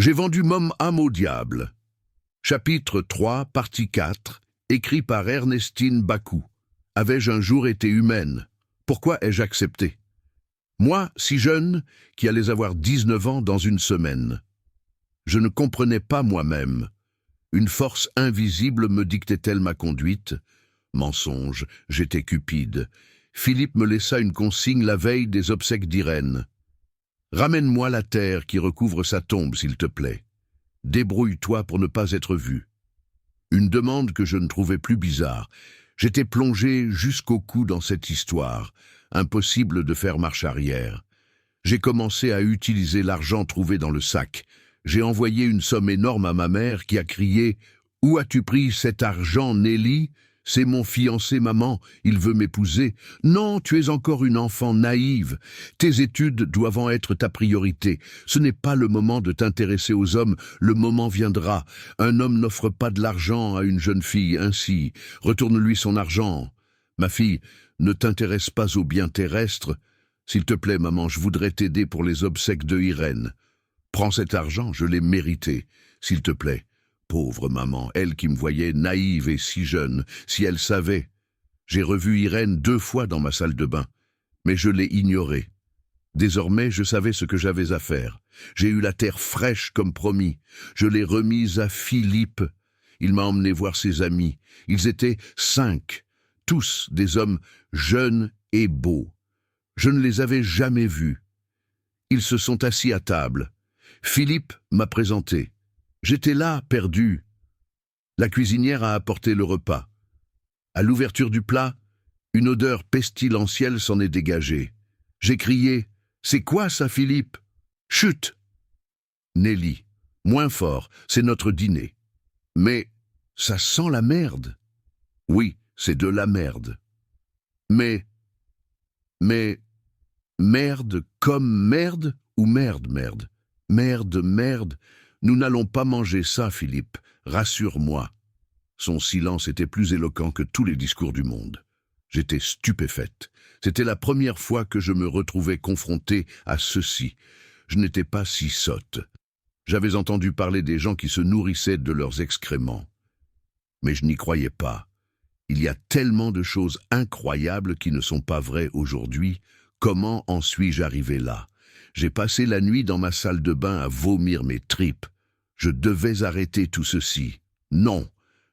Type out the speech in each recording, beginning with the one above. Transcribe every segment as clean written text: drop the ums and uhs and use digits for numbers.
J'ai vendu mon âme au diable. Chapitre 3, partie 4, écrit par Ernestine Bacou. Avais-je un jour été humaine? Pourquoi ai-je accepté? Moi, si jeune, qui allais avoir 19 ans dans une semaine. Je ne comprenais pas moi-même. Une force invisible me dictait-elle ma conduite? Mensonge, j'étais cupide. Philippe me laissa une consigne la veille des obsèques d'Irène. Ramène-moi la terre qui recouvre sa tombe, s'il te plaît. Débrouille-toi pour ne pas être vu. Une demande que je ne trouvais plus bizarre. J'étais plongé jusqu'au cou dans cette histoire. Impossible de faire marche arrière. J'ai commencé à utiliser l'argent trouvé dans le sac. J'ai envoyé une somme énorme à ma mère qui a crié « Où as-tu pris cet argent, Nelly ? C'est mon fiancé, maman, il veut m'épouser. Non, tu es encore une enfant naïve. Tes études doivent en être ta priorité. Ce n'est pas le moment de t'intéresser aux hommes, le moment viendra. Un homme n'offre pas de l'argent à une jeune fille ainsi. Retourne-lui son argent. Ma fille, ne t'intéresse pas aux biens terrestres. S'il te plaît, maman, je voudrais t'aider pour les obsèques de Irène. Prends cet argent, je l'ai mérité, s'il te plaît. Pauvre maman, elle qui me voyait naïve et si jeune, si elle savait. J'ai revu Irène 2 fois dans ma salle de bain, mais je l'ai ignorée. Désormais, je savais ce que j'avais à faire. J'ai eu la terre fraîche comme promis. Je l'ai remise à Philippe. Il m'a emmené voir ses amis. Ils étaient 5, tous des hommes jeunes et beaux. Je ne les avais jamais vus. Ils se sont assis à table. Philippe m'a présenté. J'étais là, perdu. La cuisinière a apporté le repas. À l'ouverture du plat, une odeur pestilentielle s'en est dégagée. J'ai crié « C'est quoi ça, Philippe ?»« Chut !» Nelly, moins fort, c'est notre dîner. Mais ça sent la merde. Oui, c'est de la merde. Mais, merde comme merde ou merde? Merde. Nous n'allons pas manger ça, Philippe. Rassure-moi. Son silence était plus éloquent que tous les discours du monde. J'étais stupéfaite. C'était la première fois que je me retrouvais confrontée à ceci. Je n'étais pas si sotte. J'avais entendu parler des gens qui se nourrissaient de leurs excréments. Mais je n'y croyais pas. Il y a tellement de choses incroyables qui ne sont pas vraies aujourd'hui. Comment en suis-je arrivé là? J'ai passé la nuit dans ma salle de bain à vomir mes tripes. Je devais arrêter tout ceci. Non,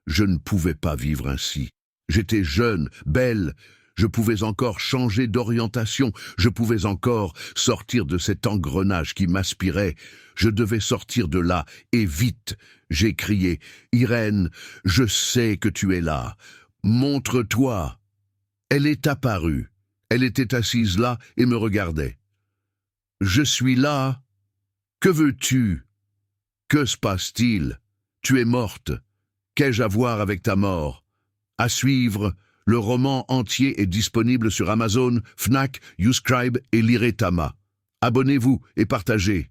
je ne pouvais pas vivre ainsi. J'étais jeune, belle. Je pouvais encore changer d'orientation. Je pouvais encore sortir de cet engrenage qui m'aspirait. Je devais sortir de là, et vite. J'ai crié « Irène, je sais que tu es là. Montre-toi !» Elle est apparue. Elle était assise là et me regardait. « Je suis là. Que veux-tu? Que se passe-t-il? Tu es morte. Qu'ai-je à voir avec ta mort? » À suivre, le roman entier est disponible sur Amazon, Fnac, YouScribe et Liretama. Abonnez-vous et partagez.